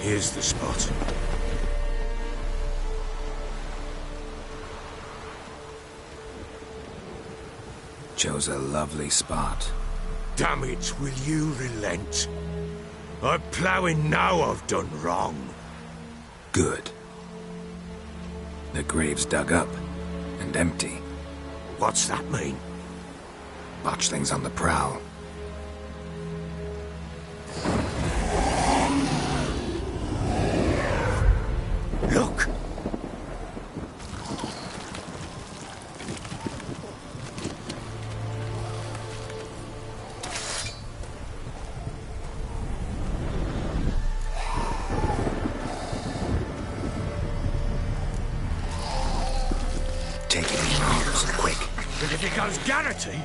Here's the spot. Chose a lovely spot. Damn it, will you relent? I'm ploughing now I've done wrong. Good. The grave's dug up and empty. What's that mean? Botchling's on the prowl. Look! Take it in your arms, quick. But if it goes Garrity,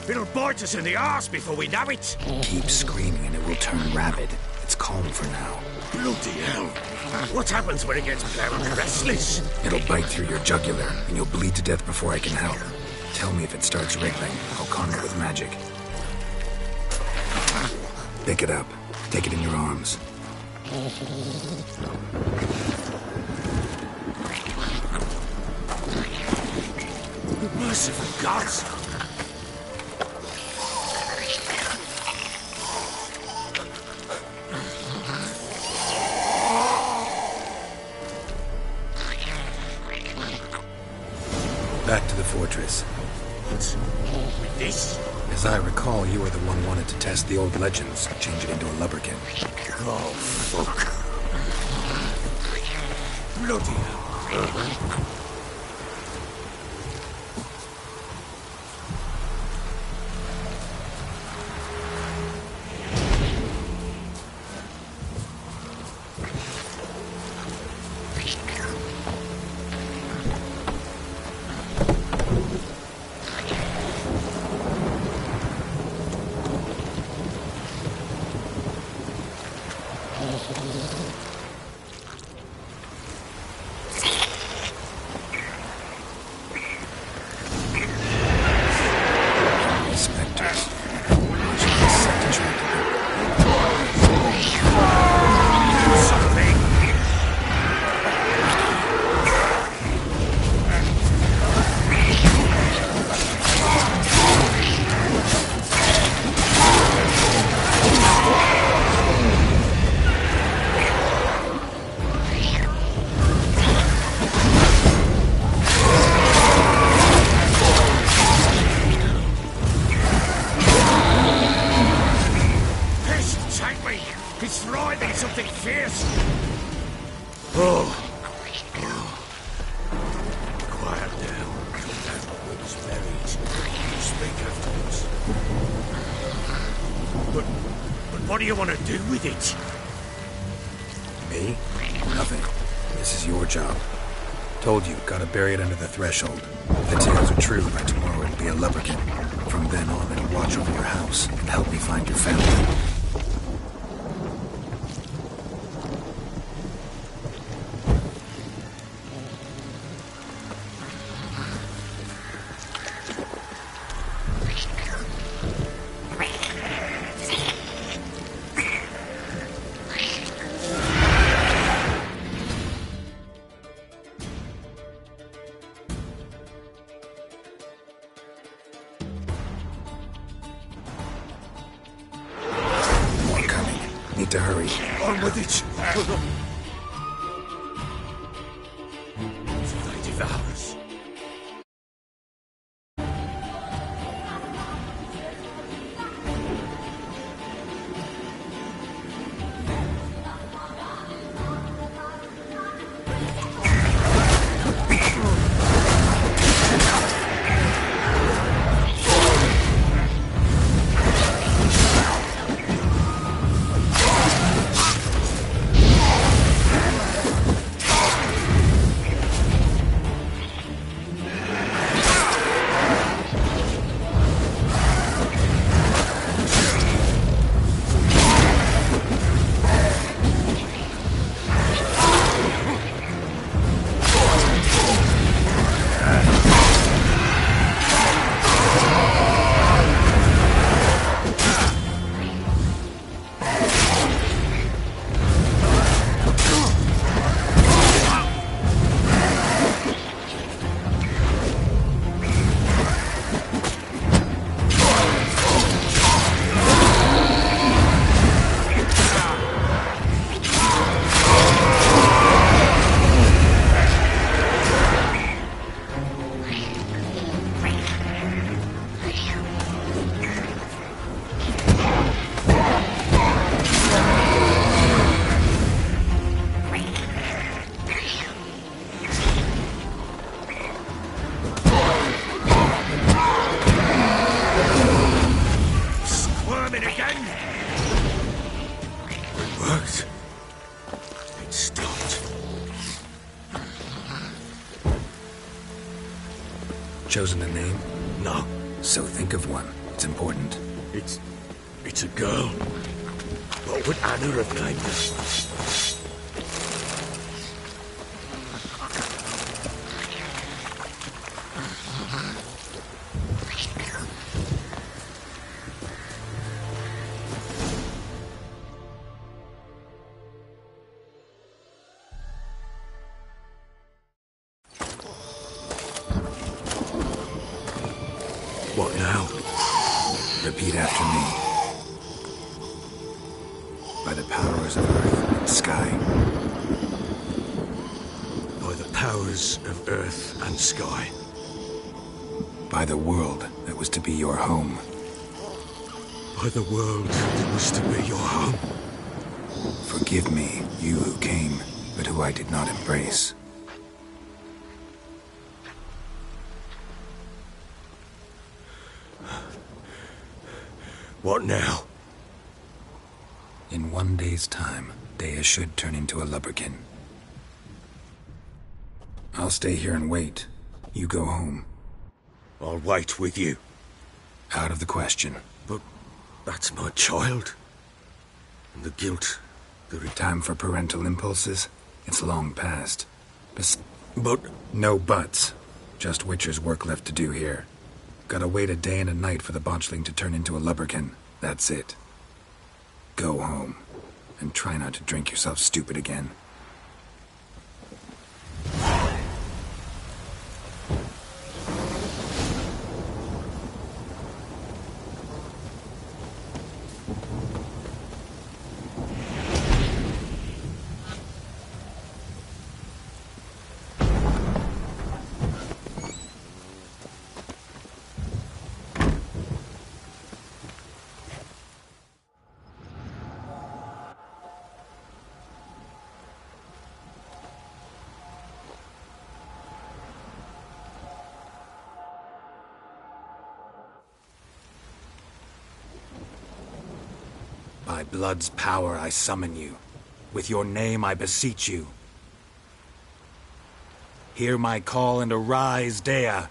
it'll bite us in the arse before we know it. Keep screaming and it will turn rabid. It's calm for now. Bloody hell. What happens when it gets ploughed restless? It'll bite through your jugular, and you'll bleed to death before I can help. Tell me if it starts wriggling. I'll calm it with magic. Pick it up. Take it in your arms. Merciful gods! Back to the fortress. With this? As I recall, you were the one wanted to test the old legends, change it into a lubberkin. Oh, fuck. Bloody hell. Spectres. It's writhing something fierce. Oh. Quiet now. That wood's buried. We'll speak afterwards. But what do you want to do with it? Me? Nothing. This is your job. Told you, gotta bury it under the threshold. If the tales are true, by tomorrow it'll be a lubberkin. From then on, it'll watch over your house and help me find your family. Need to hurry. On with it! They devour us. worked. It stopped. Chosen a name? No, So think of one. It's important. it's a girl. What would Anna have named her? What now? Repeat after me. By the powers of earth and sky. By the powers of earth and sky. By the world that was to be your home. By the world that was to be your home. Forgive me, you who came, but who I did not embrace. What now? In 1 day's time, Dea should turn into a lubberkin. I'll stay here and wait. You go home. I'll wait with you. Out of the question. But that's my child. And the guilt, Time for parental impulses? It's long past. But No buts. Just Witcher's work left to do here. Gotta wait a day and a night for the botchling to turn into a lubberkin. That's it. Go home. And try not to drink yourself stupid again. By blood's power I summon you. With your name I beseech you. Hear my call and arise, Dea.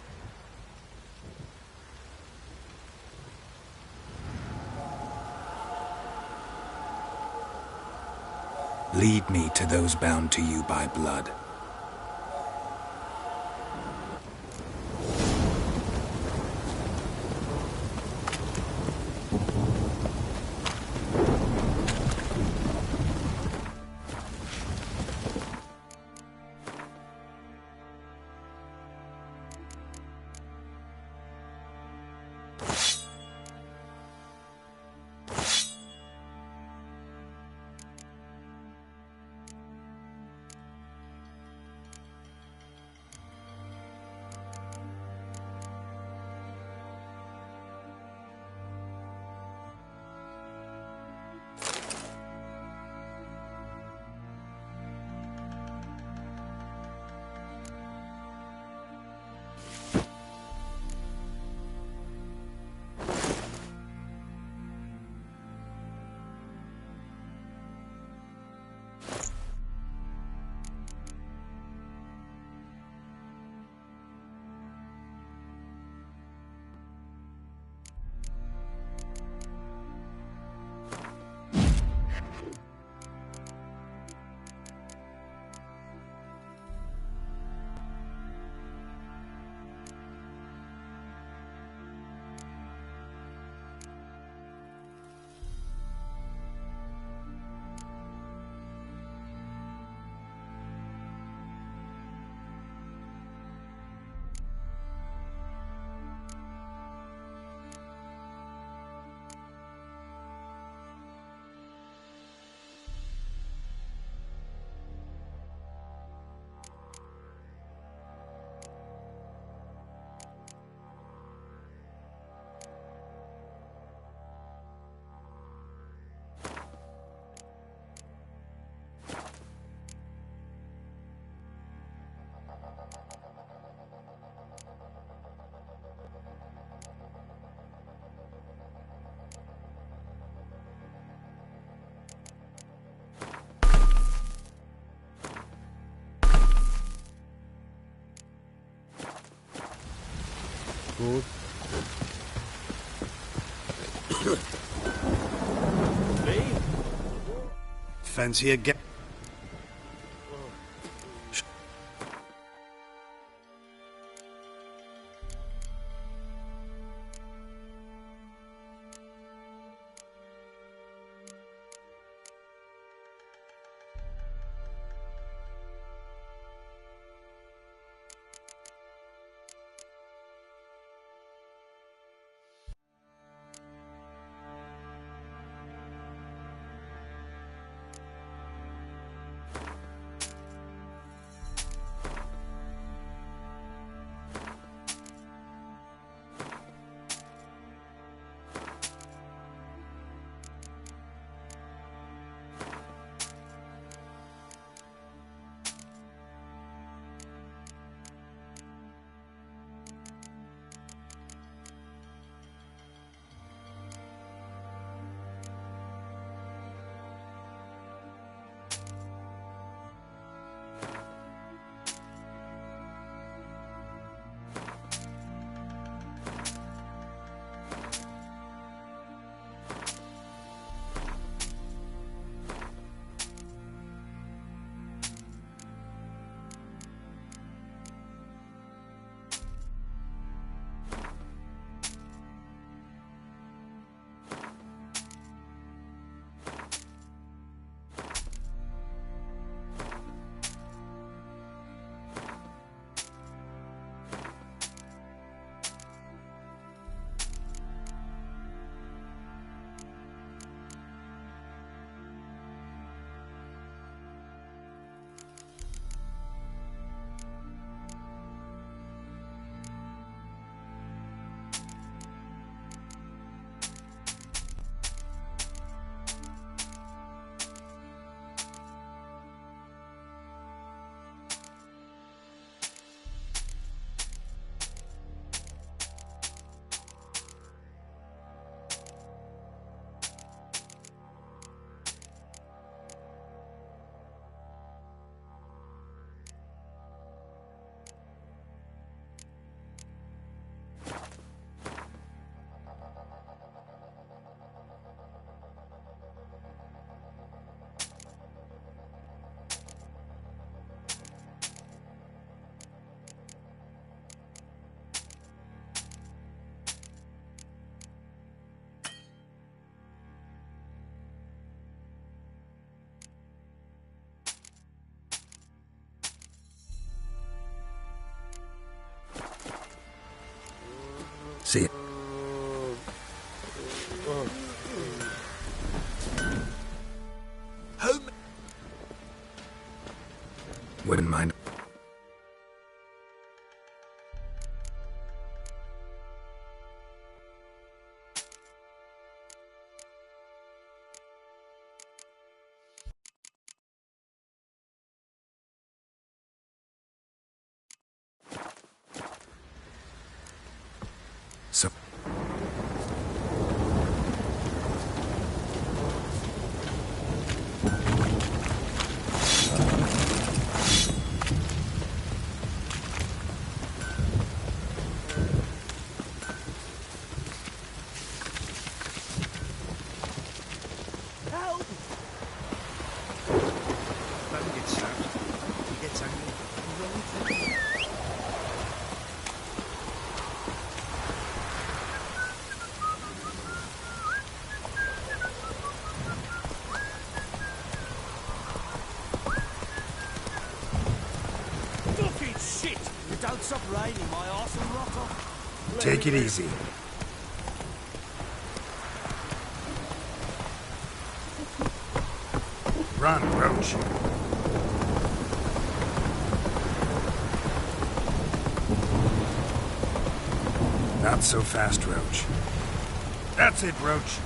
Lead me to those bound to you by blood. Good. Fancy a get. See it. Home. Wouldn't mind. So. Don't stop raining, my arse will rot off. Take it easy. Run, Roach. Not so fast, Roach. That's it, Roach.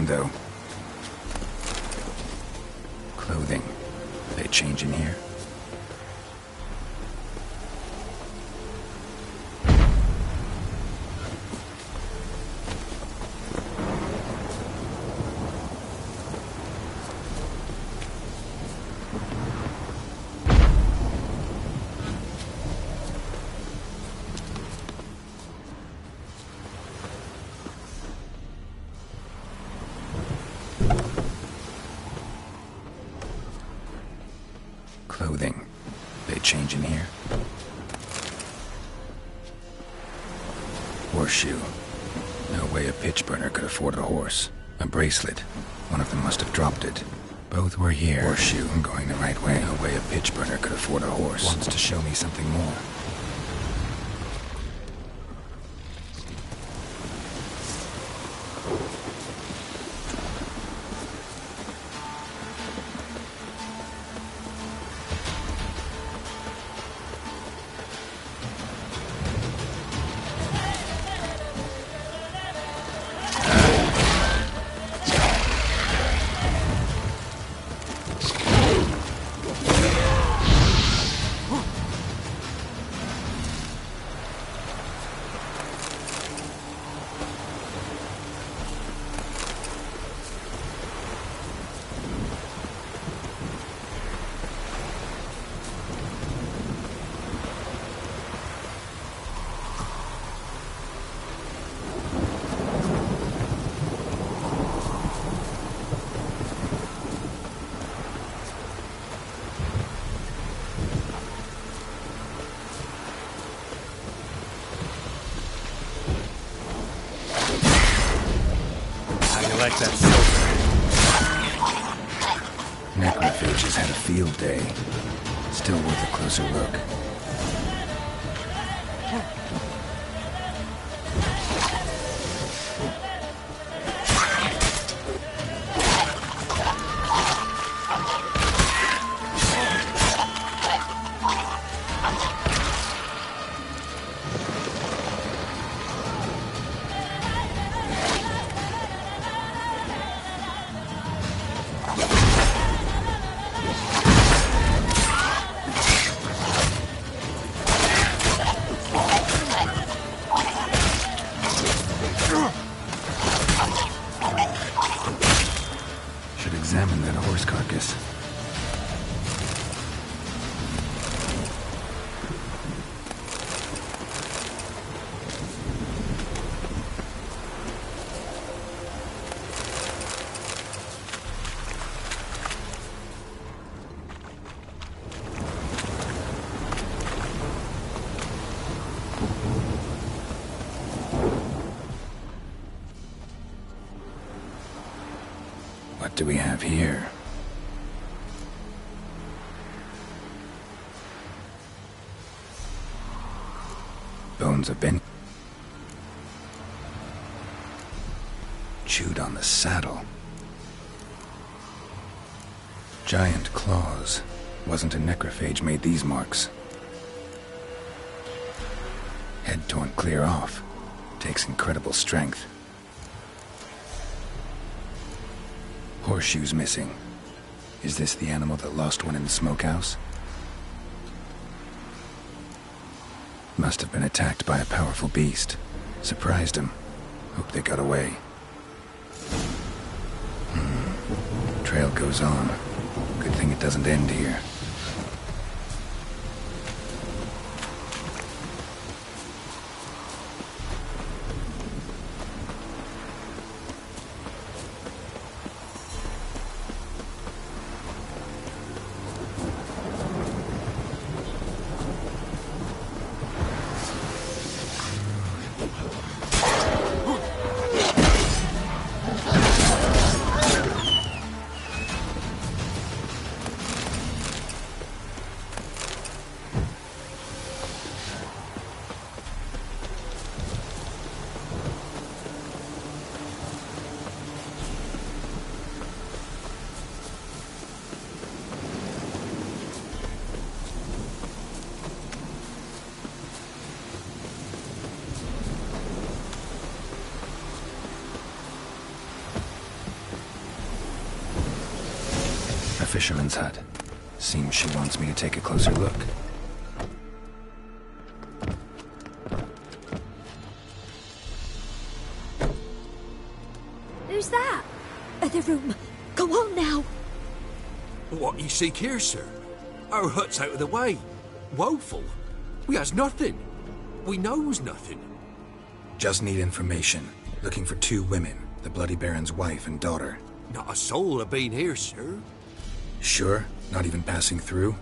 mind, though. Clothing. They change in here? Clothing. They change in here? Horseshoe. No way a pitch burner could afford a horse. A bracelet. One of them must have dropped it. Both were here. Horseshoe. I'm going the right way. No way a pitch burner could afford a horse. Wants to show me something more. Like that silver. Necrophages had a field day. Still worth a closer look. Examine that horse carcass. What do we have here? Bones have been chewed on the saddle. Giant claws. Wasn't a necrophage made these marks. Head torn clear off. Takes incredible strength. Horseshoes missing. Is this the animal that lost one in the smokehouse? Must have been attacked by a powerful beast. Surprised him. Hope they got away. Trail goes on. Good thing it doesn't end here. fisherman's hut. Seems she wants me to take a closer look. Who's that? Other room. Go on now. What you seek here, sir? Our hut's out of the way. Woeful. We has nothing. We knows nothing. Just need information. Looking for 2 women, the Bloody Baron's wife and daughter. Not a soul have been here, sir. Sure? Not even passing through?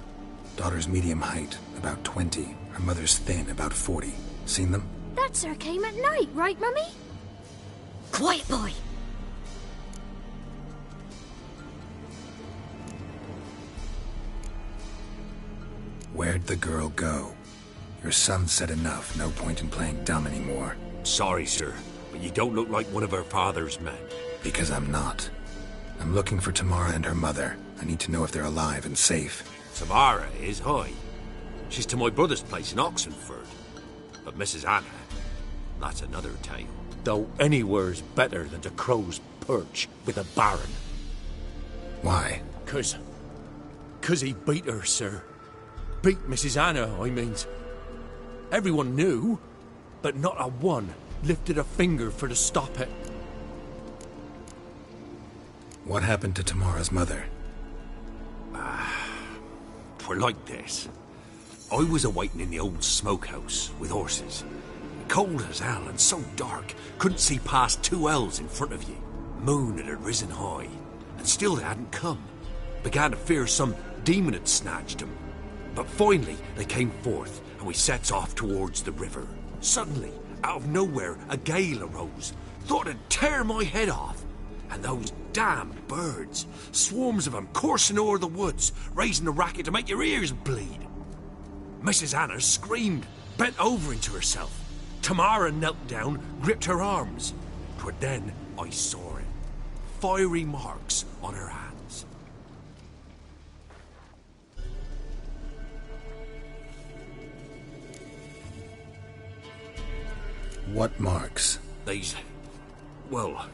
Daughter's medium height, about 20. Her mother's thin, about 40. Seen them? That sir came at night, right, Mummy? Quiet, boy. Where'd the girl go? Your son said enough, no point in playing dumb anymore. Sorry, sir, but you don't look like one of our father's men. Because I'm not. I'm looking for Tamara and her mother. I need to know if they're alive and safe. Tamara is, high. She's to my brother's place in Oxenford. But Mrs. Anna, that's another tale. Though anywhere's better than to Crow's Perch with a baron. Why? 'Cause he beat her, sir. Beat Mrs. Anna, I means. Everyone knew, but not a one lifted a finger for to stop it. What happened to Tamara's mother? 'Twere like this. I was awaiting in the old smokehouse with horses. Cold as hell and so dark, couldn't see past 2 ells in front of you. Moon had risen high, and still they hadn't come. Began to fear some demon had snatched them. But finally they came forth, and we sets off towards the river. Suddenly, out of nowhere, a gale arose. Thought it'd tear my head off. And those damn birds, swarms of them coursing o'er the woods, raising a racket to make your ears bleed. Mrs. Anna screamed, bent over into herself. Tamara knelt down, gripped her arms. 'Twere then I saw it. Fiery marks on her hands. What marks? They's, well,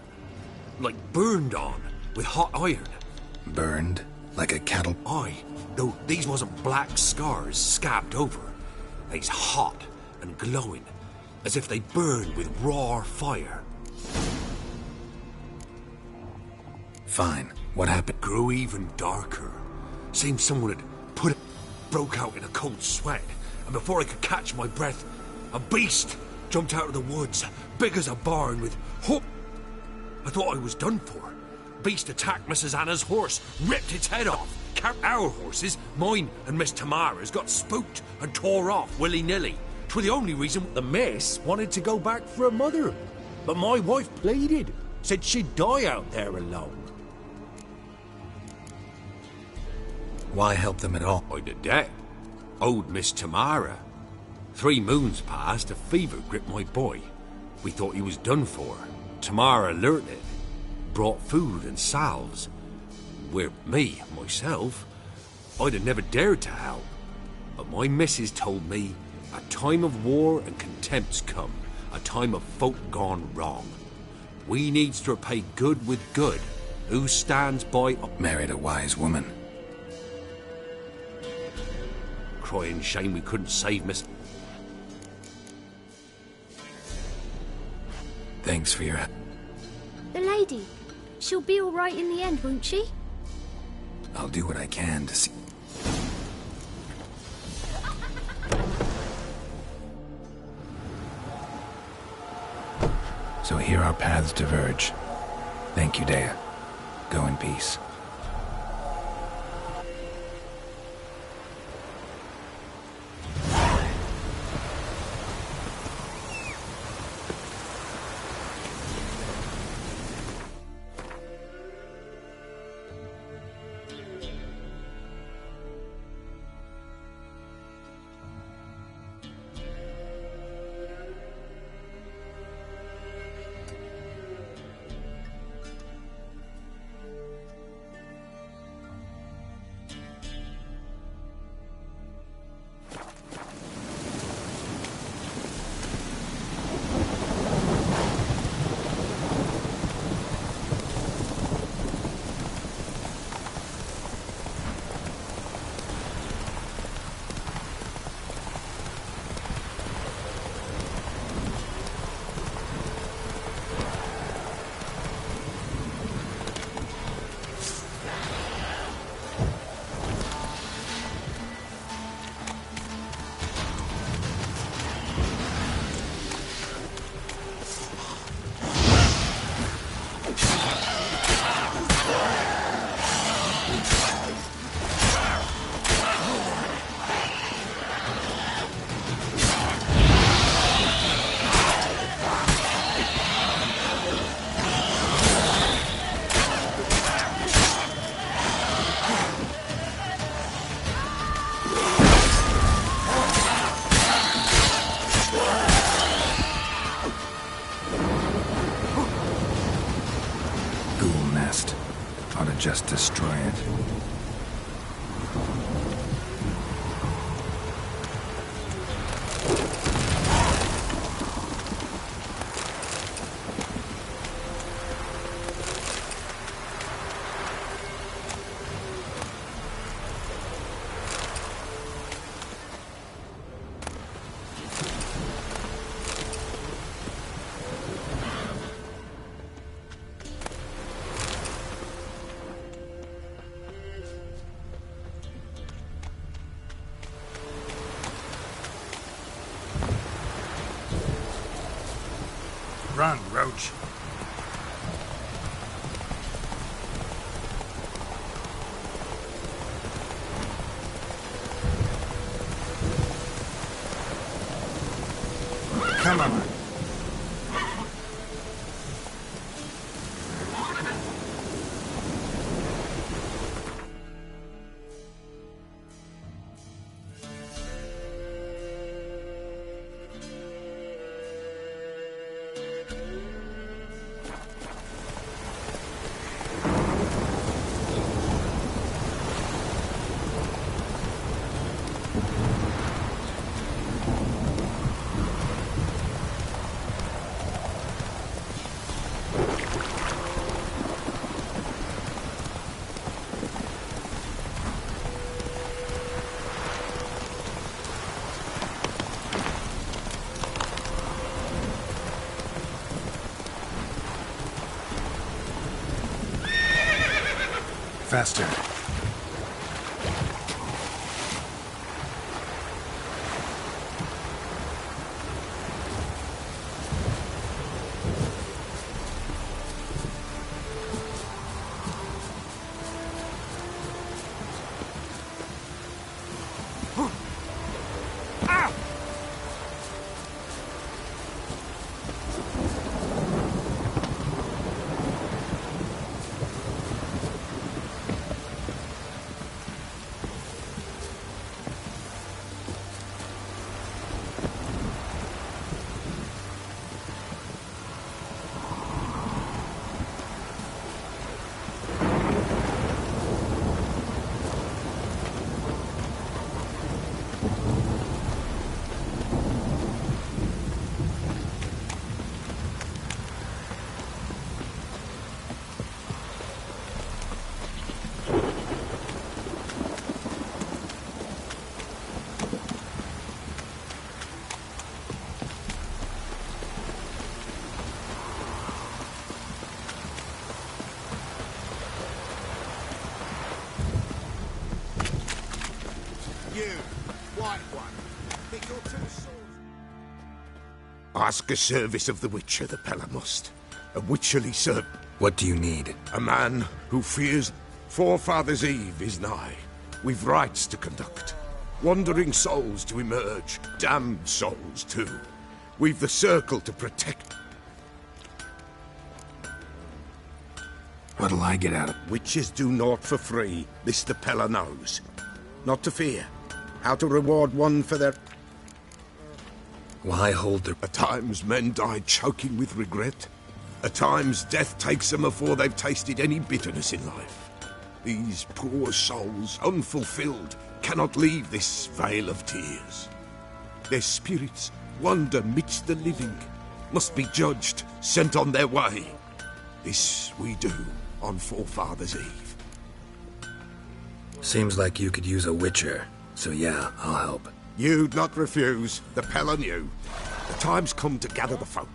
like burned on with hot iron. Burned? Like a cattle... Aye, though these wasn't black scars scabbed over. They's hot and glowing, as if they burned with raw fire. Fine. What happened? Grew even darker. Seemed someone had put it, broke out in a cold sweat, and before I could catch my breath, a beast jumped out of the woods, big as a barn with hook. I thought I was done for. Beast attacked Mrs. Anna's horse, ripped its head off. Our horses, mine and Miss Tamara's, got spooked and tore off willy-nilly. 'Twere the only reason the miss wanted to go back for her mother. But my wife pleaded, said she'd die out there alone. Why help them at all? I'd a debt. Owed Miss Tamara. 3 moons passed, a fever gripped my boy. We thought he was done for. Tamara learnt it. Brought food and salves. Where me, myself, I'd have never dared to help. But my missus told me a time of war and contempt's come. A time of folk gone wrong. We needs to repay good with good. Who stands by... Married a wise woman. Crying shame we couldn't save Miss... Thanks for your... The lady. She'll be all right in the end, won't she? I'll do what I can to see... So here our paths diverge. Thank you, Dea. Go in peace. that. Run, Roach. Come on. Faster. You, white one, pick your two swords. Ask a service of the Witcher, the Pella must. A witcherly servant. What do you need? A man who fears Forefathers' Eve is nigh. We've rites to conduct. Wandering souls to emerge. Damned souls, too. We've the circle to protect. What'll I get out of... Witches do naught for free. This the Pella knows. Not to fear. How to reward one for their... Why hold their... At times men die choking with regret. At times death takes them before they've tasted any bitterness in life. These poor souls, unfulfilled, cannot leave this vale of tears. Their spirits wander midst the living, must be judged, sent on their way. This we do on Forefathers' Eve. Seems like you could use a witcher, so yeah, I'll help. You'd not refuse. The Pella knew. The time's come to gather the folk.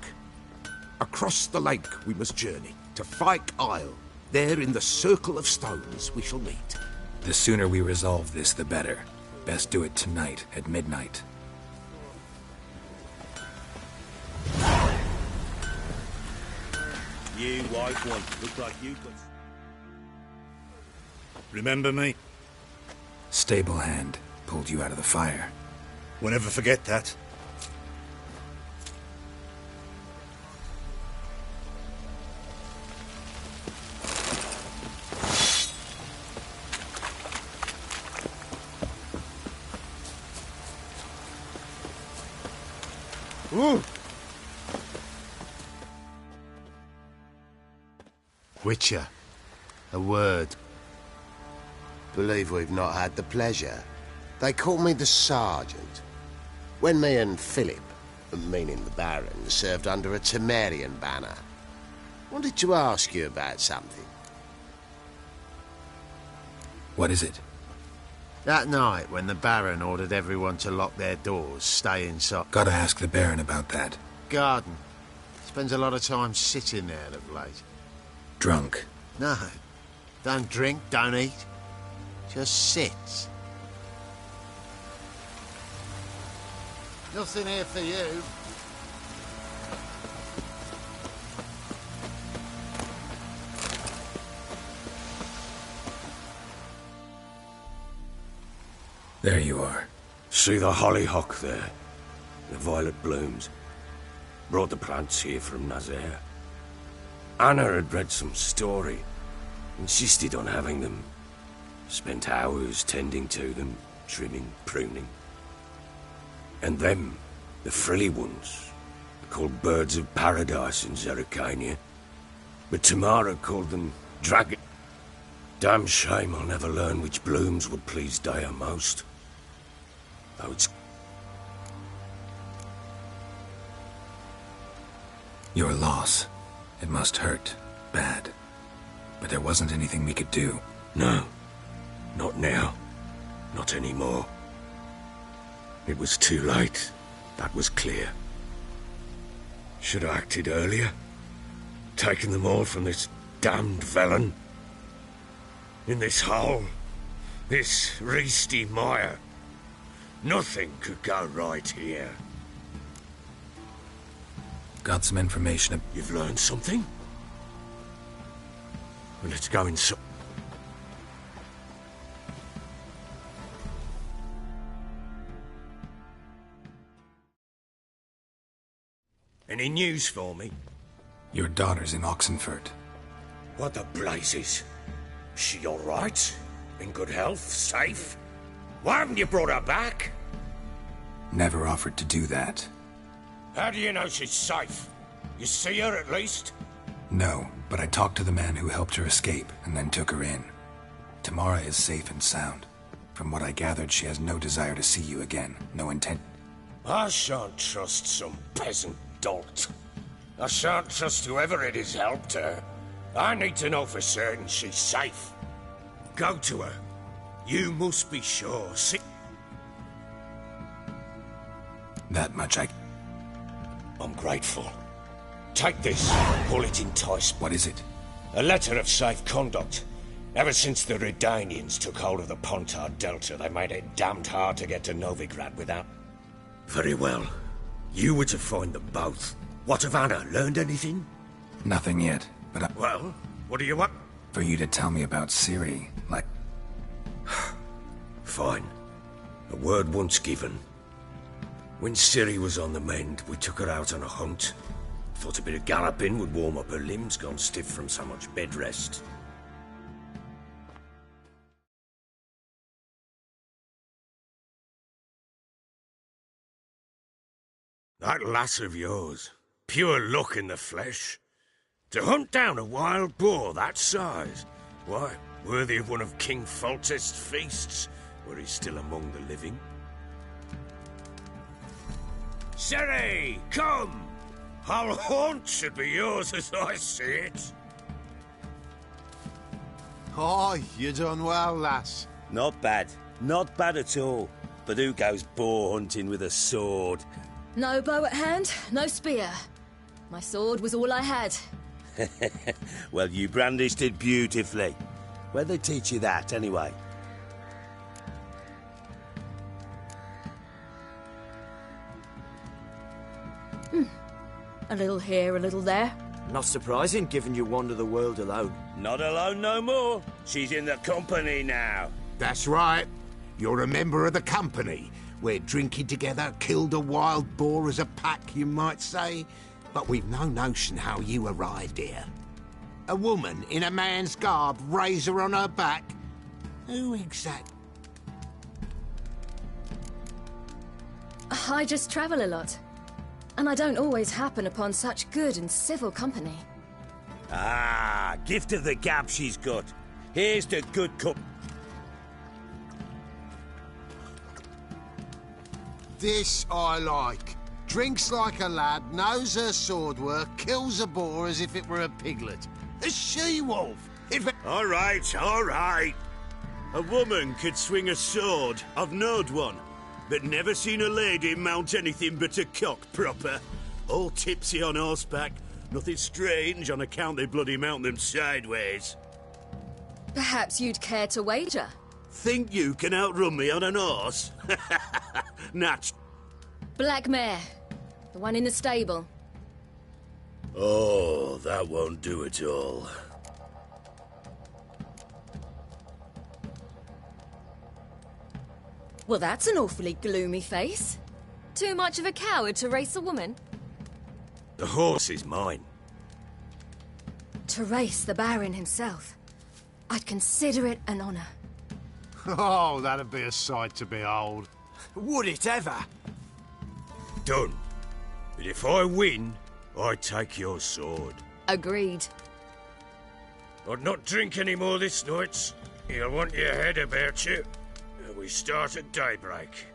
Across the lake we must journey, to Fyke Isle. There in the circle of stones we shall meet. The sooner we resolve this, the better. Best do it tonight, at midnight. You, white one, look like you got... Remember me? Stable hand pulled you out of the fire. We'll never forget that. Ooh. Witcher. A word. Believe we've not had the pleasure. They call me the Sergeant. When me and Philip, meaning the Baron, served under a Temerian banner. Wanted to ask you about something. What is it? That night when the Baron ordered everyone to lock their doors, stay inside. Gotta ask the Baron about that. Garden. Spends a lot of time sitting there of late. Drunk. No. Don't drink, don't eat. Just sits. Nothing here for you. There you are. See the hollyhock there? The violet blooms. Brought the plants here from Nazaire. Anna had read some story. Insisted on having them. Spent hours tending to them, trimming, pruning. And them, the frilly ones, called birds of paradise in Zerrikania. But Tamara called them dragon. Damn shame I'll never learn which blooms would please Daya most. Though it's... Your loss. It must hurt. Bad. But there wasn't anything we could do. No. Not now. Not anymore. It was too late. That was clear. Should have acted earlier. Taken them all from this damned Velen. In this hole. This Reesty mire. Nothing could go right here. Got some information. You've learned something? Well, let's go inside. Any news for me? Your daughter's in Oxenfurt. What the blazes? She all right? In good health? Safe? Why haven't you brought her back? Never offered to do that. How do you know she's safe? You see her at least? No, but I talked to the man who helped her escape and then took her in. Tamara is safe and sound. From what I gathered, she has no desire to see you again. No intent. I shan't trust some peasant dolt. I shan't trust whoever it is helped her. I need to know for certain she's safe. Go to her. You must be sure. See? That much I'm grateful. Take this. Call it enticement. What is it? A letter of safe conduct. Ever since the Redanians took hold of the Pontar Delta, they made it damned hard to get to Novigrad without... Very well. You were to find them both. What of Anna? Learned anything? Nothing yet, but Well, what do you want? for you to tell me about Ciri, like... Fine. A word once given. When Ciri was on the mend, we took her out on a hunt. Thought a bit of galloping would warm up her limbs, gone stiff from so much bed rest. That lass of yours, pure luck in the flesh. To hunt down a wild boar that size, why, worthy of one of King Foltest's feasts, were he still among the living. Ciri, come! Whole haunt should be yours as I see it. Oh, you done well, lass. Not bad. Not bad at all. But who goes boar hunting with a sword? No bow at hand, no spear. My sword was all I had. Well, you brandished it beautifully. Where'd they teach you that, anyway? A little here, a little there. Not surprising, given you wander the world alone. Not alone no more. She's in the company now. That's right. You're a member of the company. We're drinking together, killed a wild boar as a pack, you might say. But we've no notion how you arrived here. A woman in a man's garb, razor on her back. Who exact? I just travel a lot. And I don't always happen upon such good and civil company. Ah, gift of the gab she's got. Here's the good cup. This I like. Drinks like a lad, knows her sword work, kills a boar as if it were a piglet. A she-wolf! If it... All right, all right. A woman could swing a sword. I've knowed one. But never seen a lady mount anything but a cock proper. All tipsy on horseback. Nothing strange on account they bloody mount them sideways. Perhaps you'd care to wager? Think you can outrun me on an horse? Natch. Black mare. The one in the stable. Oh, that won't do at all. Well, that's an awfully gloomy face. Too much of a coward to race a woman? The horse is mine. To race the Baron himself. I'd consider it an honor. Oh, that'd be a sight to behold. Would it ever? Done. But if I win, I take your sword. Agreed. I'd not drink any more this night. You'll want your head about you. We start at daybreak.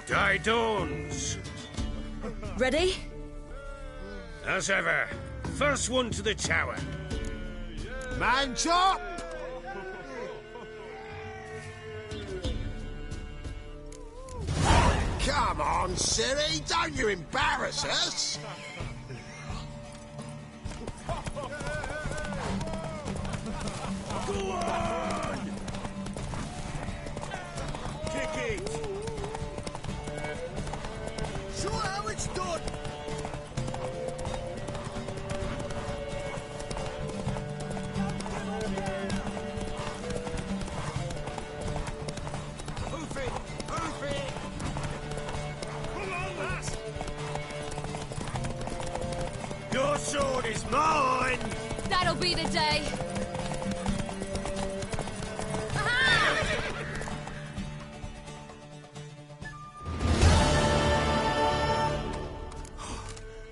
Day dawns. Ready? As ever. First one to the tower. Man chop! Come on, Siri, don't you embarrass us! Go on! Kick it! Show how it's done! Hoof it! Hoof it! Come on, lass! Your sword is mine! That'll be the day.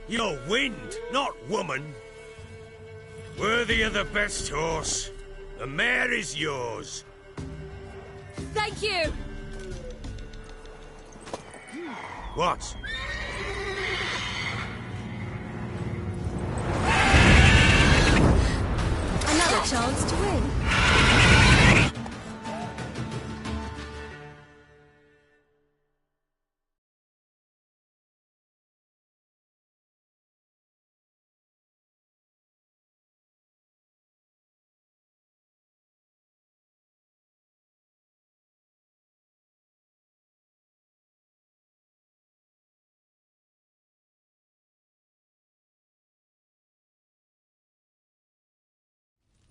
You're wind, not woman. Worthy of the best horse. The mare is yours. Thank you. What? Another chance to win.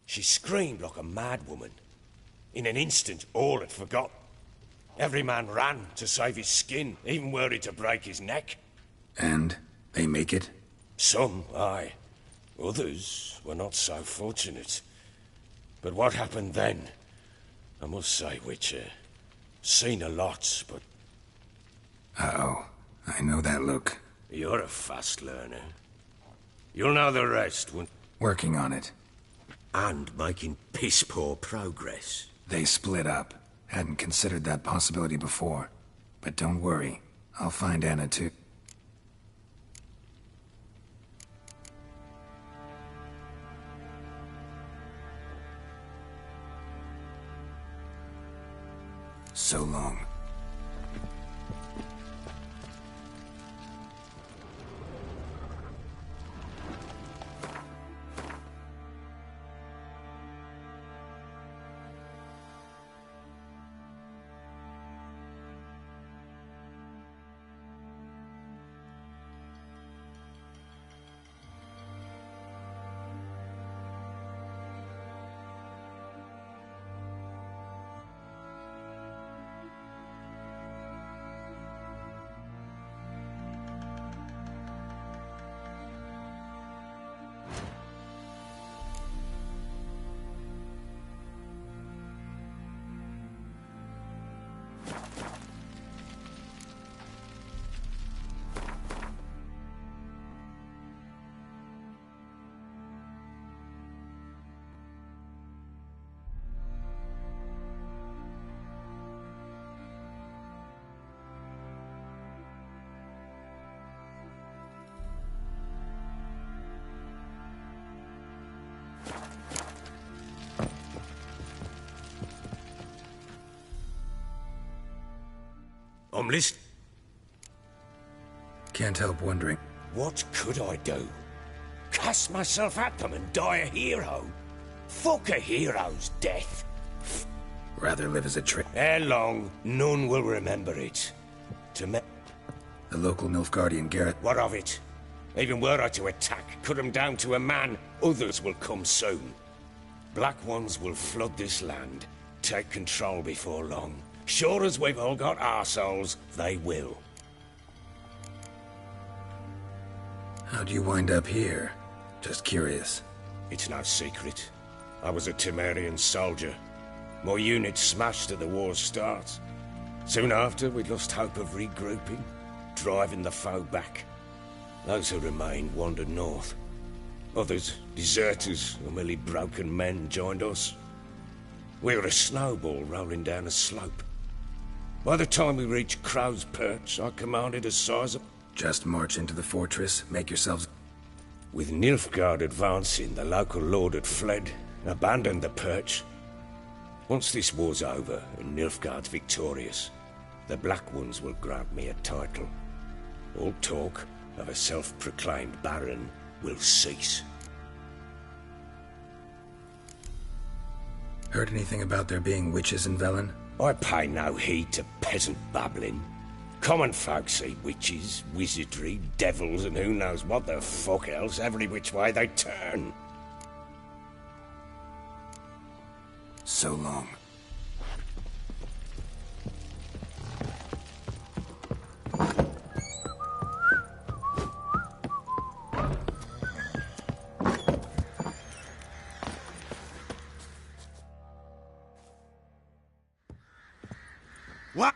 She screamed like a mad woman. In an instant, all had forgotten. Every man ran to save his skin, even worried to break his neck. And they make it? Some, aye. Others were not so fortunate. But what happened then? I must say, Witcher, seen a lot, but... Uh-oh. I know that look. You're a fast learner. You'll know the rest when... Working on it. And making piss-poor progress. They split up. Hadn't considered that possibility before. But don't worry. I'll find Anna too. So long. I'm listening. Can't help wondering. What could I do? Cast myself at them and die a hero? Fuck a hero's death. Rather live as a trick. Ere long, none will remember it. The local Nilfgaardian Garrett. What of it? Even were I to attack, cut them down to a man, others will come soon. Black Ones will flood this land, take control before long. Sure as we've all got arseholes, they will. How'd you wind up here? Just curious. It's no secret. I was a Temerian soldier. My unit smashed at the war's start. Soon after, we lost hope of regrouping, driving the foe back. Those who remained wandered north. Others, deserters or merely broken men, joined us. We were a snowball rolling down a slope. By the time we reached Crow's Perch, I commanded a sizable... Just march into the fortress, make yourselves... With Nilfgaard advancing, the local lord had fled, abandoned the perch. Once this war's over and Nilfgaard's victorious, the Black Ones will grant me a title. All talk of a self-proclaimed baron will cease. Heard anything about there being witches in Velen? I pay no heed to peasant babbling. Common folk see witches, wizardry, devils, and who knows what the fuck else every which way they turn. So long. What?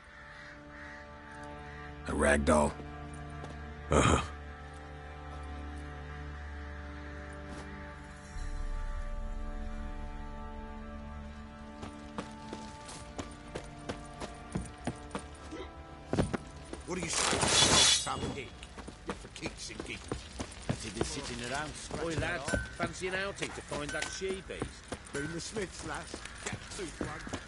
A ragdoll. Uh-huh. What do you say? Some hick. For kicks and giggles. As he was sitting around scratching. Oi, lads, fancy an outing to find that she-beast? Been the Smiths, lass. Tooth one.